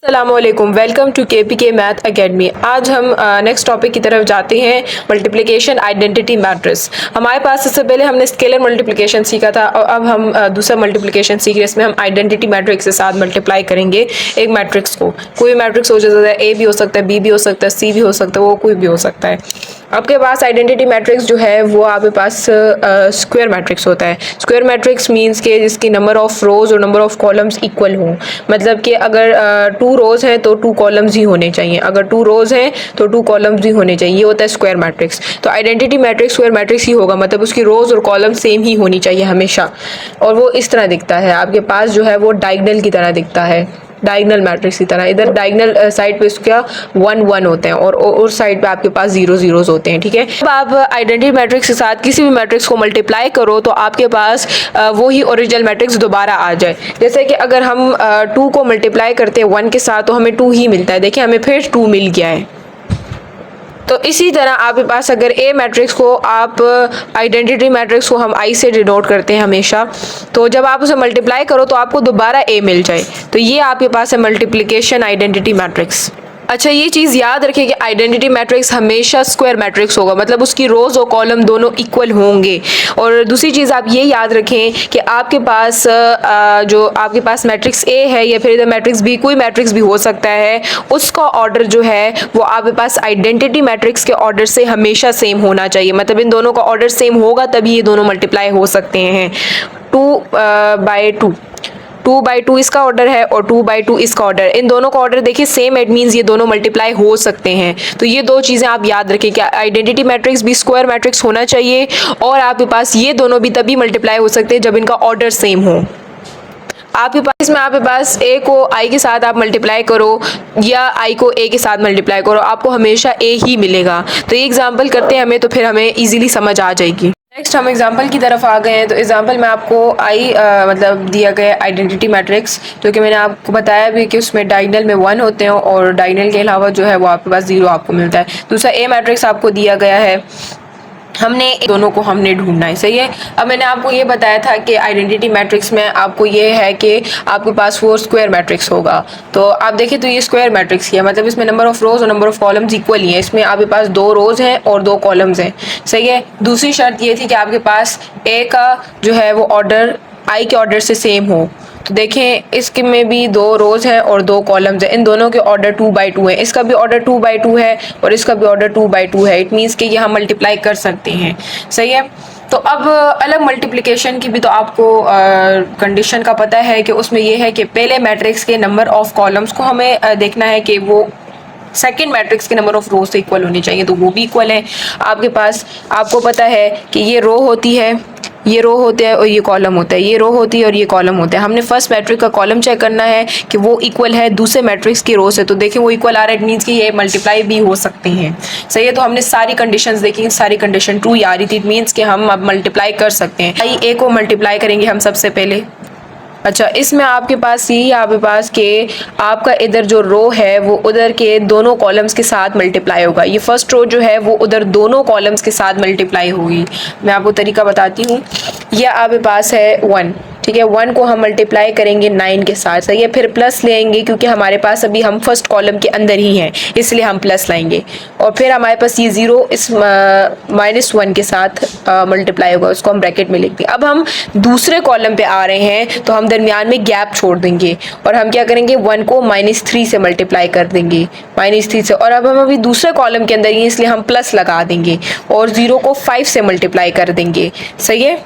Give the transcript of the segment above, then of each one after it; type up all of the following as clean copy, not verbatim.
अस्सलामुअलैकुम, welcome to KPK math academy. आज हम नेक्स्ट टॉपिक की तरफ जाते हैं, मल्टीप्लिकेशन आइडेंटिटी मैट्रिक्स। हमारे पास इससे पहले हमने स्केलर मल्टीप्लिकेशन सीखा था और अब हम दूसरा मल्टीप्लिकेशन सीख रहे हैं। इसमें हम आइडेंटिटी मैट्रिक्स के साथ मल्टीप्लाई करेंगे एक मैट्रिक्स को। कोई मैट्रिक्स हो सकता है, ए भी हो सकता है, बी भी हो सकता है, सी भी हो सकता है, वो कोई भी हो सकता है। आपके पास आइडेंटिटी मैट्रिक्स जो है वो आपके पास स्क्वायर मैट्रिक्स होता है। स्क्वायर मैट्रिक्स मींस के जिसकी नंबर ऑफ रोज और नंबर ऑफ कॉलम्स इक्वल हों। मतलब कि अगर 2 रोज हैं तो 2 कॉलम्स ही होने चाहिए, अगर 2 रोज हैं तो 2 कॉलम्स भी होने चाहिए। ये होता है स्क्वायर मैट्रिक्स। तो आइडेंटिटी मैट्रिक्स स्क्वायर मैट्रिक्स ही होगा, मतलब उसकी रोज और कॉलम सेम ही होनी चाहिए हमेशा। और वो इस तरह दिखता है, आपके पास जो है वो डायगोनल की तरह दिखता है, डायगोनल मैट्रिक्स की तरह। इधर डायगोनल साइड पे इसका 1 1 होते हैं और उस साइड पे आपके पास 0 0 होते हैं। ठीक है, अब आप आइडेंटिटी मैट्रिक्स के साथ किसी भी मैट्रिक्स को मल्टीप्लाई करो तो आपके पास वो ही ओरिजिनल मैट्रिक्स दोबारा आ जाए। जैसे कि अगर हम 2 को मल्टीप्लाई करते हैं 1 के साथ तो हमें 2 ही मिलता है। देखिए हमें फिर 2 मिल गया है। तो इसी तरह आपके पास अगर ए मैट्रिक्स को आप आइडेंटिटी मैट्रिक्स को हम आई से डिनोट करते हैं हमेशा, तो जब आप उसे मल्टीप्लाई करो तो आपको दोबारा ए मिल जाए, तो ये आपके पास है मल्टीप्लिकेशन आइडेंटिटी मैट्रिक्स। अच्छा, ये चीज़ याद रखें कि आइडेंटिटी मैट्रिक्स हमेशा स्क्वायर मैट्रिक्स होगा, मतलब उसकी रोज और कॉलम दोनों इक्वल होंगे। और दूसरी चीज़ आप ये याद रखें कि आपके पास जो आपके पास मैट्रिक्स ए है या फिर इधर मैट्रिक्स बी, कोई मैट्रिक्स भी हो सकता है, उसका ऑर्डर जो है वो आपके पास आइडेंटिटी मैट्रिक्स के ऑर्डर से हमेशा सेम होना चाहिए। मतलब इन दोनों का ऑर्डर सेम होगा तभी ये दोनों मल्टीप्लाई हो सकते हैं। 2/2 इसका ऑर्डर है और 2/2 इसका ऑर्डर। इन दोनों का ऑर्डर देखिए सेम, इट मींस ये दोनों मल्टीप्लाई हो सकते हैं। तो ये दो चीज़ें आप याद रखें कि आइडेंटिटी मैट्रिक्स भी स्क्वायर मैट्रिक्स होना चाहिए और आपके पास ये दोनों भी तभी मल्टीप्लाई हो सकते हैं जब इनका ऑर्डर सेम हो। आपके पास इसमें आपके पास ए को आई के साथ आप मल्टीप्लाई करो या आई को ए के साथ मल्टीप्लाई करो, आपको हमेशा ए ही मिलेगा। तो ये एग्जांपल करते हैं हमें, तो फिर हमें इजीली समझ आ जाएगी। नेक्स्ट हम एग्जांपल की तरफ आ गए हैं। तो एग्जांपल में आपको आई मतलब दिया गया आइडेंटिटी मैट्रिक्स, जो कि मैंने आपको बताया भी कि उसमें डायगोनल में 1 होते हैं और डायगोनल के अलावा जो है वो आपके पास 0 आपको मिलता है। दूसरा ए मैट्रिक्स आपको दिया गया है, हमने दोनों को हमने ढूंढना है। सही है। अब मैंने आपको ये बताया था कि आइडेंटिटी मैट्रिक्स में आपको ये है कि आपके पास वो स्क्वायर मैट्रिक्स होगा। तो आप देखें तो ये स्क्वायर मैट्रिक्स ही है, मतलब इसमें नंबर ऑफ रोज और नंबर ऑफ कॉलम्स इक्वल ही है। इसमें आपके पास 2 रोज हैं और 2 कॉलम्स हैं। सही है। दूसरी शर्त ये थी कि आपके पास ए का जो है वो ऑर्डर आई के ऑर्डर से सेम हो। तो देखें इसके में भी 2 रोज हैं और 2 कॉलम्स हैं, इन दोनों के ऑर्डर 2/2 है। इसका भी ऑर्डर 2/2 है और इसका भी ऑर्डर 2/2 है। इट मीन्स कि ये हम मल्टीप्लाई कर सकते हैं। सही है। तो अब अलग मल्टीप्लिकेशन की भी तो आपको कंडीशन का पता है कि उसमें ये है कि पहले मैट्रिक्स के नंबर ऑफ कॉलम्स को हमें देखना है कि वो सेकेंड मैट्रिक्स के नंबर ऑफ रो से इक्वल होनी चाहिए, तो वो भी इक्वल है। आपके पास आपको पता है कि ये रो होती है, ये रो होते हैं और ये कॉलम होता है, ये रो होती है और ये कॉलम होता है। हमने फर्स्ट मैट्रिक्स का कॉलम चेक करना है कि वो इक्वल है दूसरे मैट्रिक्स की रो से। तो देखें वो इक्वल आ रहा है, इट मीन्स कि ये मल्टीप्लाई भी हो सकते हैं। सही है। तो हमने सारी कंडीशंस देखी, सारी कंडीशन ट्रू ही आ रही थी, इट मीन्स कि हम अब मल्टीप्लाई कर सकते हैं। आई ए को मल्टीप्लाई करेंगे हम सबसे पहले। अच्छा, इसमें आपके पास यही आपके पास के आपका इधर जो रो है वो उधर के दोनों कॉलम्स के साथ मल्टीप्लाई होगा। ये फर्स्ट रो जो है वो उधर दोनों कॉलम्स के साथ मल्टीप्लाई होगी। मैं आपको तरीका बताती हूँ। यह आपके पास है 1, ठीक है। 1 को हम मल्टीप्लाई करेंगे 9 के साथ। सही है। फिर प्लस लेंगे क्योंकि हमारे पास अभी हम फर्स्ट कॉलम के अंदर ही हैं, इसलिए हम प्लस लाएंगे। और फिर हमारे पास ये 0 इस -1 के साथ मल्टीप्लाई होगा, उसको हम ब्रैकेट में लिख देंगे। अब हम दूसरे कॉलम पे आ रहे हैं तो हम दरमियान में गैप छोड़ देंगे और हम क्या करेंगे 1 को -3 से मल्टीप्लाई कर देंगे, -3 से। और अब हम अभी दूसरे कॉलम के अंदर ही, इसलिए हम प्लस लगा देंगे और 0 को 5 से मल्टीप्लाई कर देंगे। सही है।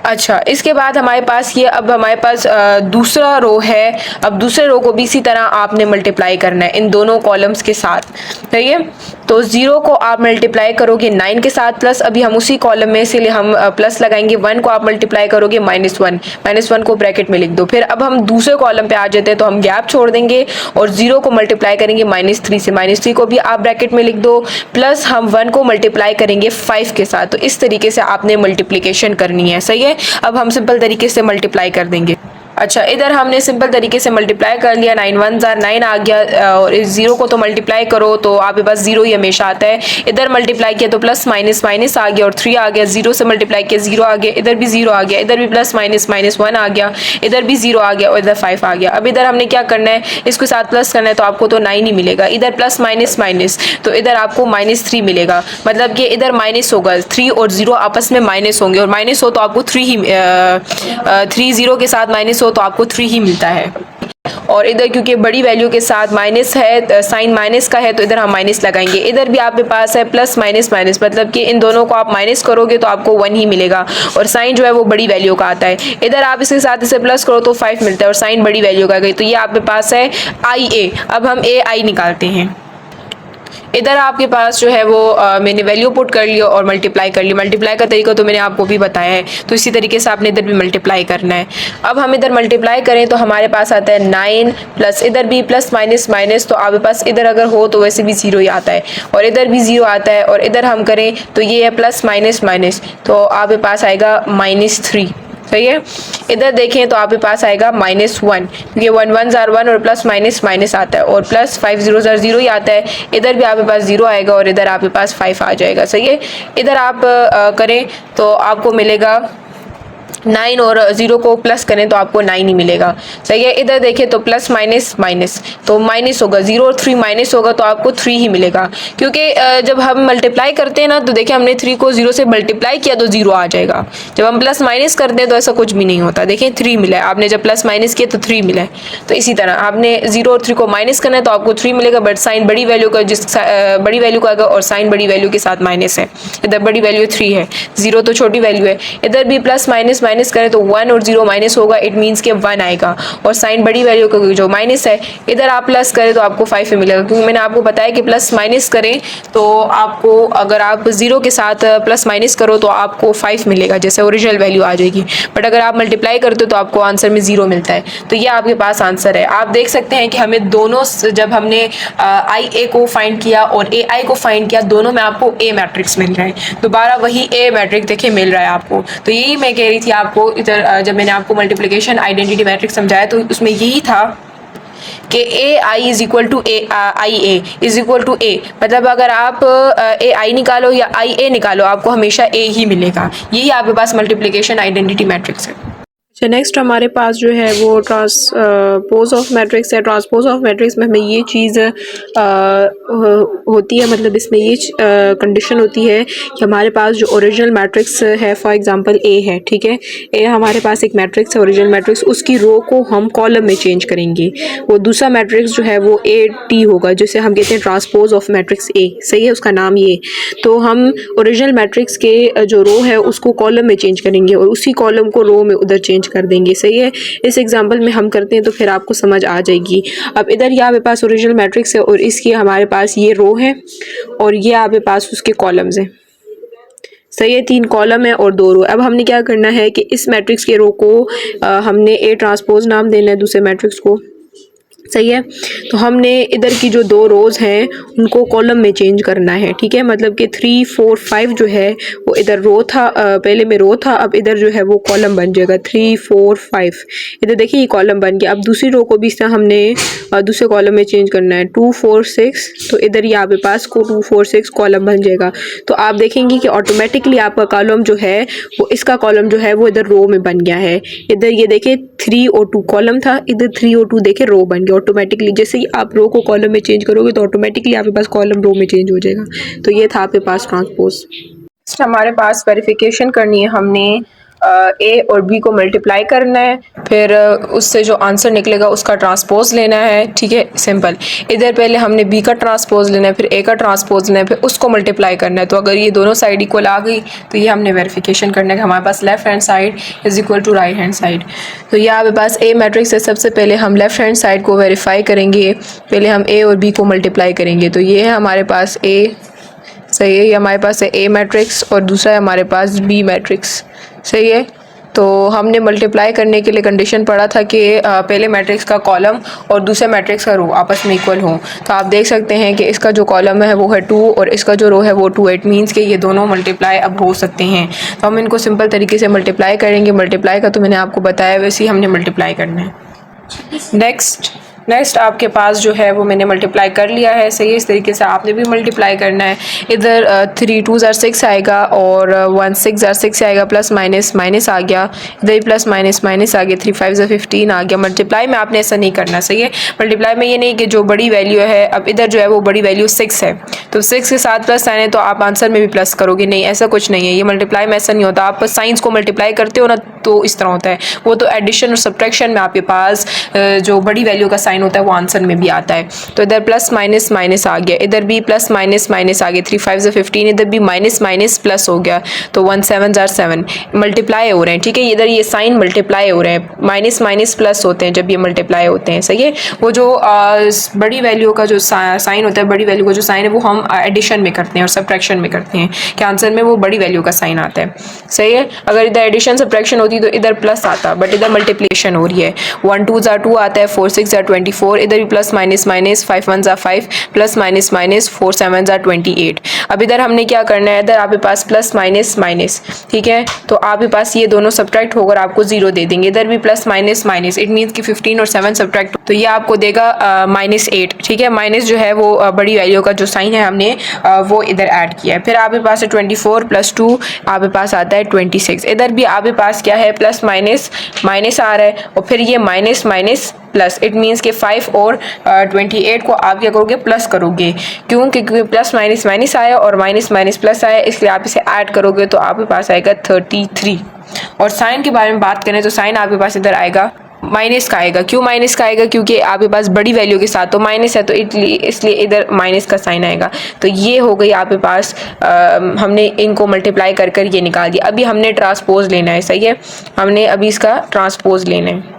अच्छा, इसके बाद हमारे पास ये अब हमारे पास दूसरा रो है। अब दूसरे रो को भी इसी तरह आपने मल्टीप्लाई करना है इन दोनों कॉलम्स के साथ। सही है। तो 0 को आप मल्टीप्लाई करोगे 9 के साथ प्लस, अभी हम उसी कॉलम में इसीलिए हम प्लस लगाएंगे। 1 को आप मल्टीप्लाई करोगे -1 को ब्रैकेट में लिख दो। फिर अब हम दूसरे कॉलम पे आ जाते हैं तो हम गैप छोड़ देंगे और 0 को मल्टीप्लाई करेंगे -3 से, -3 को भी आप ब्रैकेट में लिख दो। प्लस हम 1 को मल्टीप्लाई करेंगे 5 के साथ। तो इस तरीके से आपने मल्टीप्लिकेशन करनी है। सही है। अब हम सिंपल तरीके से मल्टीप्लाई कर देंगे। अच्छा, इधर हमने सिंपल तरीके से मल्टीप्लाई कर लिया, 9 1 जार 9 आ गया, और इस जीरो को तो मल्टीप्लाई करो तो आपके पास जीरो ही हमेशा आता है। इधर मल्टीप्लाई किया तो प्लस माइनस माइनस आ गया और 3 आ गया, जीरो से मल्टीप्लाई किया जीरो आ गया, इधर भी जीरो आ गया, इधर भी प्लस माइनस माइनस 1 आ गया, इधर भी जीरो आ गया और इधर 5 आ गया। अब इधर हमने क्या करना है, इसके साथ प्लस करना है तो आपको तो 9 ही मिलेगा, इधर प्लस माइनस माइनस तो इधर आपको -3 मिलेगा, मतलब कि इधर माइनस होगा, 3 और 0 आपस में माइनस होंगे और माइनस हो तो आपको 3 ही 3 0 के साथ माइनस हो तो आपको 3 ही मिलता है। और इधर क्योंकि बड़ी वैल्यू के साथ माइनस है, साइन माइनस का है, तो इधर हम माइनस लगाएंगे। इधर भी आपके पास है प्लस माइनस माइनस, मतलब कि इन दोनों को आप माइनस करोगे तो आपको 1 ही मिलेगा और साइन जो है वो बड़ी वैल्यू का आता है। इधर आप इसके साथ इसे प्लस करो तो 5 मिलता है और साइन बड़ी वैल्यू का गई, तो ये आपके पास है IA। अब हम AI निकालते हैं। इधर आपके पास जो है वो मैंने वैल्यू पुट कर लिया और मल्टीप्लाई कर लिया। मल्टीप्लाई का तरीका तो मैंने आपको भी बताया है, तो इसी तरीके से आपने इधर भी मल्टीप्लाई करना है। अब हम इधर मल्टीप्लाई करें तो हमारे पास आता है 9 प्लस इधर भी प्लस माइनस माइनस, तो आपके पास इधर अगर हो तो वैसे भी जीरो ही आता है और इधर भी जीरो आता है, और इधर हम करें तो ये है प्लस माइनस माइनस, तो आपके पास आएगा -3। सही है। इधर देखें तो आपके पास आएगा -1, क्योंकि 1 1 जार 1 और प्लस माइनस माइनस आता है और प्लस 5 0 जार 0 ही आता है। इधर भी आपके पास 0 आएगा और इधर आपके पास 5 आ जाएगा। सही है। इधर आप करें तो आपको मिलेगा 9 और 0 को प्लस करें तो आपको 9 ही मिलेगा। सही है। इधर देखें तो प्लस माइनस माइनस तो माइनस होगा, 0 और 3 माइनस होगा तो आपको 3 ही मिलेगा, क्योंकि जब हम मल्टीप्लाई करते हैं ना तो देखिए हमने 3 को 0 से मल्टीप्लाई किया तो 0 आ जाएगा। जब हम प्लस माइनस करते हैं तो ऐसा कुछ भी नहीं होता। देखिए 3 मिला है, आपने जब प्लस माइनस किया तो 3 मिला है। तो इसी तरह आपने 0 और 3 को माइनस करना है तो आपको 3 मिलेगा, बट साइन बड़ी वैल्यू का बड़ी वैल्यू का आएगा और साइन बड़ी वैल्यू के साथ माइनस है। इधर बड़ी वैल्यू 3 है, 0 तो छोटी वैल्यू है। इधर भी प्लस माइनस माइनस करें तो 1 और 0 माइनस होगा, इट मीन्स के 1 आएगा और साइन बड़ी वैल्यू का जो माइनस है। इधर आप प्लस करें तो आपको 5 मिलेगा, क्योंकि मैंने आपको बताया कि प्लस माइनस करें तो आपको अगर आप 0 के साथ प्लस माइनस करो तो आपको 5 मिलेगा, जैसे ओरिजिनल वैल्यू आ जाएगी। बट अगर आप मल्टीप्लाई करते हो तो आपको आंसर में 0 मिलता है। तो ये आपके पास आंसर है। आप देख सकते हैं कि हमें दोनों, जब हमने IA को फाइंड किया और AI को फाइंड किया, दोनों में आपको A मैट्रिक्स मिल रहा है। दोबारा वही A मैट्रिक्स देखिए मिल रहा है आपको। तो यही मैं कह रही थी आपको, इधर जब मैंने आपको मल्टीप्लिकेशन आइडेंटिटी मैट्रिक्स समझाया तो उसमें यही था कि AI is equal to IA is equal to A, मतलब अगर आप AI निकालो या IA निकालो आपको हमेशा A ही मिलेगा। यही आपके पास मल्टीप्लिकेशन आइडेंटिटी मैट्रिक्स है। अच्छा, नेक्स्ट हमारे पास जो है वो ट्रांसपोज ऑफ मैट्रिक्स है। ट्रांसपोज ऑफ मैट्रिक्स में हमें ये चीज़ होती है, मतलब इसमें ये कंडीशन होती है कि हमारे पास जो ओरिजिनल मैट्रिक्स है, फॉर एग्जांपल A है, ठीक है, A हमारे पास एक मैट्रिक्स है ओरिजिनल मैट्रिक्स, उसकी रो को हम कॉलम में चेंज करेंगे। वो दूसरा मैट्रिक्स जो है वो AT होगा, जिसे हम कहते हैं ट्रांसपोज ऑफ मैट्रिक्स A। सही है, उसका नाम ये। तो हम ओरिजिनल मैट्रिक्स के जो रो है उसको कॉलम में चेंज करेंगे और उसी कॉलम को रो में उधर चेंज कर देंगे। सही है। इस एग्जांपल में हम करते हैं तो फिर आपको समझ आ जाएगी। अब इधर ये आपके पास ओरिजिनल मैट्रिक्स है और इसकी हमारे पास ये रो है और ये आपके पास उसके कॉलम्स हैं। सही है, 3 कॉलम है और 2 रो। अब हमने क्या करना है कि इस मैट्रिक्स के रो को हमने A ट्रांसपोज नाम देना है दूसरे मैट्रिक्स को। सही है। तो हमने इधर की जो 2 रोज हैं उनको कॉलम में चेंज करना है। ठीक है, मतलब कि 3 4 5 जो है वो इधर रो था, पहले में रो था, अब इधर जो है वो कॉलम बन जाएगा। 3 4 5 इधर देखिए ये कॉलम बन गया। अब दूसरी रो को भी इस तरह हमने दूसरे कॉलम में चेंज करना है। 2 4 6 तो इधर यहाँ पे पास को 2 4 6 कॉलम बन जाएगा। तो आप देखेंगे कि ऑटोमेटिकली आपका कॉलम जो है वो इसका कॉलम जो है वो इधर रो में बन गया है। इधर ये देखे 3 और 2 कॉलम था, इधर 3 और 2 देखे रो बन गया ऑटोमेटिकली। जैसे ही आप रो को कॉलम में चेंज करोगे तो ऑटोमेटिकली आपके पास कॉलम रो में चेंज हो जाएगा। तो ये था आपके पास ट्रांसपोज। हमारे पास वेरिफिकेशन करनी है, हमने A और B को मल्टीप्लाई करना है, फिर उससे जो आंसर निकलेगा उसका ट्रांसपोज लेना है। ठीक है, सिंपल। इधर पहले हमने B का ट्रांसपोज लेना है, फिर A का ट्रांसपोज लेना है, फिर उसको मल्टीप्लाई करना है। तो अगर ये दोनों साइड इक्वल आ गई तो ये हमने वेरिफिकेशन करना है कि हमारे पास left hand side is equal to right hand side. तो ये आपके पास A मैट्रिक्स है। सबसे पहले हम लेफ्ट हैंड साइड को वेरीफाई करेंगे। पहले हम A और B को मल्टीप्लाई करेंगे। तो ये है हमारे पास A, सही है, ये हमारे पास है A मैट्रिक्स और दूसरा है हमारे पास B मैट्रिक्स। सही है। तो तो हमने मल्टीप्लाई करने के लिए कंडीशन पढ़ा था कि पहले मैट्रिक्स का कॉलम और दूसरे मैट्रिक्स का रो आपस में इक्वल हो। तो आप देख सकते हैं कि इसका जो कॉलम है वो है 2 और इसका जो रो है वो 2 इट मीन्स कि ये दोनों मल्टीप्लाई अब हो सकते हैं। तो हम इनको सिंपल तरीके से मल्टीप्लाई करेंगे। मल्टीप्लाई का तो मैंने आपको बताया, वैसे ही हमने मल्टीप्लाई करना है। नेक्स्ट आपके पास जो है वो मैंने मल्टीप्लाई कर लिया है। सही है, इस तरीके से आपने भी मल्टीप्लाई करना है। इधर 3 2 ज़ार 6 आएगा और 1 6 ज़ार 6 आएगा, प्लस माइनस माइनस आ गया, इधर भी प्लस माइनस माइनस आ गया, 3 5 ज़ार 15 आ गया। मल्टीप्लाई में आपने ऐसा नहीं करना। सही है, मल्टीप्लाई में ये नहीं कि जो बड़ी वैल्यू है, अब इधर जो है वो बड़ी वैल्यू 6 है तो 6 के साथ प्लस साइन है तो आप आंसर में भी प्लस करोगे, नहीं ऐसा कुछ नहीं है। ये मल्टीप्लाई में ऐसा नहीं होता। आप साइंस को मल्टीप्लाई करते हो ना तो इस तरह होता है। वो तो एडिशन और सब्ट्रैक्शन में आपके पास जो बड़ी वैल्यू का साइन होता है वो आंसर में भी आता है। तो इधर प्लस माइनस माइनस आ गया, इधर भी प्लस माइनस माइनस आ गया, 3 5 ज़ार 15, इधर भी माइनस माइनस प्लस हो गया तो 1 7 ज़ार 7 मल्टीप्लाई हो रहे हैं। ठीक है, इधर ये साइन मल्टीप्लाई हो रहे हैं, माइनस माइनस प्लस होते हैं जब ये मल्टीप्लाई होते हैं। सही है, वो जो बड़ी वैल्यू का जो साइन होता है, बड़ी वैल्यू का जो साइन है वो हम एडिशन में करते हैं और सब्ट्रैक्शन में करते हैं कि आंसर में वो बड़ी वैल्यू का साइन आता है। सही है, अगर इधर एडिशन सब्ट्रैक्शन होती तो इधर प्लस आता, बट इधर मल्टीप्लिकेशन हो रही है। 1 2 ज़ार 2 आता है, 4 6 ज़ार 24, इधर भी प्लस माइनस माइनस, 5 1 ज़ार 5, प्लस माइनस माइनस, 4 7 ज़ार 28। अब इधर हमने क्या करना है, इधर आपके पास प्लस माइनस माइनस, ठीक है, तो आपके पास ये दोनों सब्ट्रैक्ट होकर आपको 0 दे देंगे। इधर भी plus minus minus, it means कि 15 और 7 सब्ट्रैक्ट तो ये आपको देगा -8। ठीक है, माइनस जो है वो बड़ी वैल्यू का जो साइन है हमने वो इधर ऐड किया है। फिर आपके पास है 24 + 2 आपके पास आता है 26। इधर भी आपके पास क्या है, प्लस माइनस माइनस आ रहा है और फिर ये minus minus plus, it means के 5 और 28 को आप क्या करोगे, प्लस करोगे। क्यों? क्योंकि प्लस माइनस माइनस आया और माइनस माइनस प्लस आया, इसलिए आप इसे ऐड करोगे तो आपके पास आएगा 33। और साइन के बारे में बात करें तो साइन आपके पास इधर आएगा माइनस का आएगा। क्यों माइनस का आएगा? क्योंकि आपके पास बड़ी वैल्यू के साथ तो माइनस है तो इसलिए इधर माइनस का साइन आएगा। तो ये हो गई आपके पास हमने इनको मल्टीप्लाई कर कर ये निकाल दिया। अभी हमने ट्रांसपोज लेना है। सही है, हमने अभी इसका ट्रांसपोज लेना है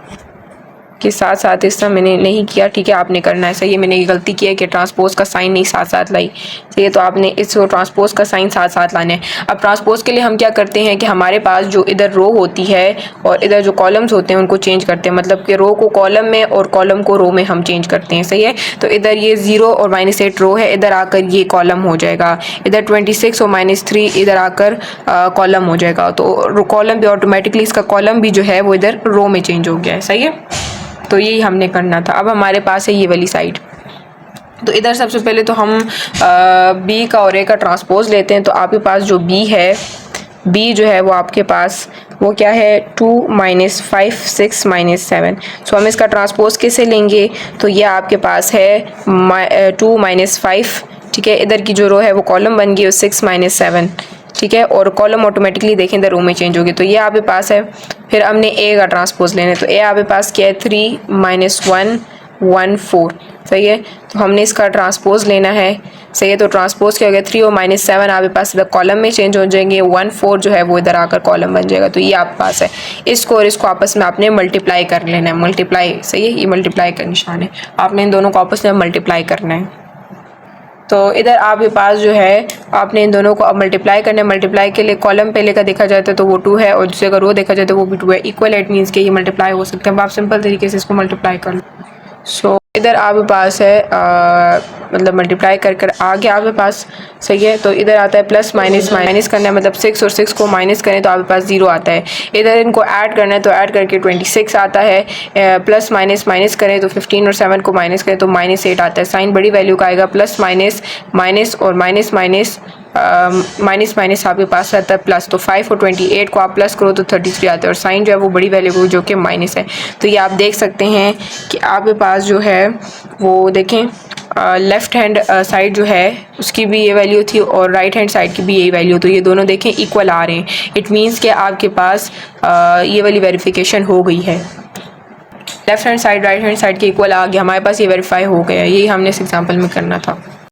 के साथ साथ इसका मैंने नहीं किया। ठीक है, आपने करना है। सही है, मैंने ये गलती की है कि ट्रांसपोज का साइन नहीं साथ साथ लाई। सही है, तो आपने इसको ट्रांसपोज का साइन साथ साथ लाना है। अब ट्रांसपोज के लिए हम क्या करते हैं कि हमारे पास जो इधर रो होती है और इधर जो कॉलम्स होते हैं उनको चेंज करते हैं, मतलब कि रो को कॉलम में और कॉलम को रो में हम चेंज करते हैं। सही है, तो इधर ये 0 और -8 रो है, इधर आकर ये कॉलम हो जाएगा। इधर 26 और -3 इधर आकर कॉलम हो जाएगा। तो कॉलम भी ऑटोमेटिकली, इसका कॉलम भी जो है वो इधर रो में चेंज हो गया है। सही है, तो यही हमने करना था। अब हमारे पास है ये वाली साइड। तो इधर सबसे पहले तो हम बी का और ए का ट्रांसपोज लेते हैं। तो आपके पास जो बी है, बी जो है वो आपके पास वो क्या है, 2 - 5 6 - 7। सो हम इसका ट्रांसपोज कैसे लेंगे? तो ये आपके पास है 2 - 5। ठीक है, इधर की जो रो है वो कॉलम बन गई और 6 - 7। ठीक है, और कॉलम ऑटोमेटिकली देखें इधर रो में चेंज होगी। तो ये आपके पास है। फिर हमने ए का ट्रांसपोज लेना है। तो ए आपके पास क्या है, 3 - 1 1 4। सही है, तो हमने इसका ट्रांसपोज लेना है। सही है, तो ट्रांसपोज क्या हो गया, 3 और -7 आपके पास इधर कॉलम में चेंज हो जाएंगे। 1 4 जो है वो इधर आकर कॉलम बन जाएगा। तो ये आपके पास है। इसको और इसको आपस में आपने मल्टीप्लाई कर लेना है। मल्टीप्लाई, सही है, ये मल्टीप्लाई का निशान है। आपने इन दोनों को आपस में मल्टीप्लाई करना है। तो इधर आपके पास जो है आपने इन दोनों को अब मल्टीप्लाई करना है। मल्टीप्लाई के लिए कॉलम पहले का देखा जाए तो वो 2 है और दूसरे का रो देखा जाए तो वो भी 2 है। इक्वल इट मीन्स कि ये मल्टीप्लाई हो सकते हैं। अब आप सिंपल तरीके से इसको मल्टीप्लाई कर लो। सो इधर आपके पास है मतलब मल्टीप्लाई कर कर आ गया आपके पास। सही है, तो इधर आता है प्लस माइनस माइनस करना है, मतलब 6 और 6 को माइनस करें तो आपके पास 0 आता है। इधर इनको ऐड करना है तो ऐड करके 26 आता है। प्लस माइनस माइनस करें तो 15 और 7 को माइनस करें तो -8 आता है। साइन बड़ी वैल्यू का आएगा, प्लस माइनस माइनस और माइनस माइनस माइनस माइनस आपके पास रहता है प्लस। तो 5 और 28 को आप प्लस करो तो 33 आता है और साइन जो है वो बड़ी वैल्यू को जो कि माइनस है। तो ये आप देख सकते हैं कि आपके पास जो है वो देखें लेफ़्ट हैंड साइड जो है उसकी भी ये वैल्यू थी और राइट हैंड साइड की भी यही वैल्यू। तो ये दोनों देखें इक्वल आ रहे हैं। इट मीन्स कि आपके पास ये वाली वेरिफिकेशन हो गई है। Left hand side right hand side के इक्वल आ गया, हमारे पास ये वेरीफाई हो गया। यही हमने इस एग्जांपल में करना था।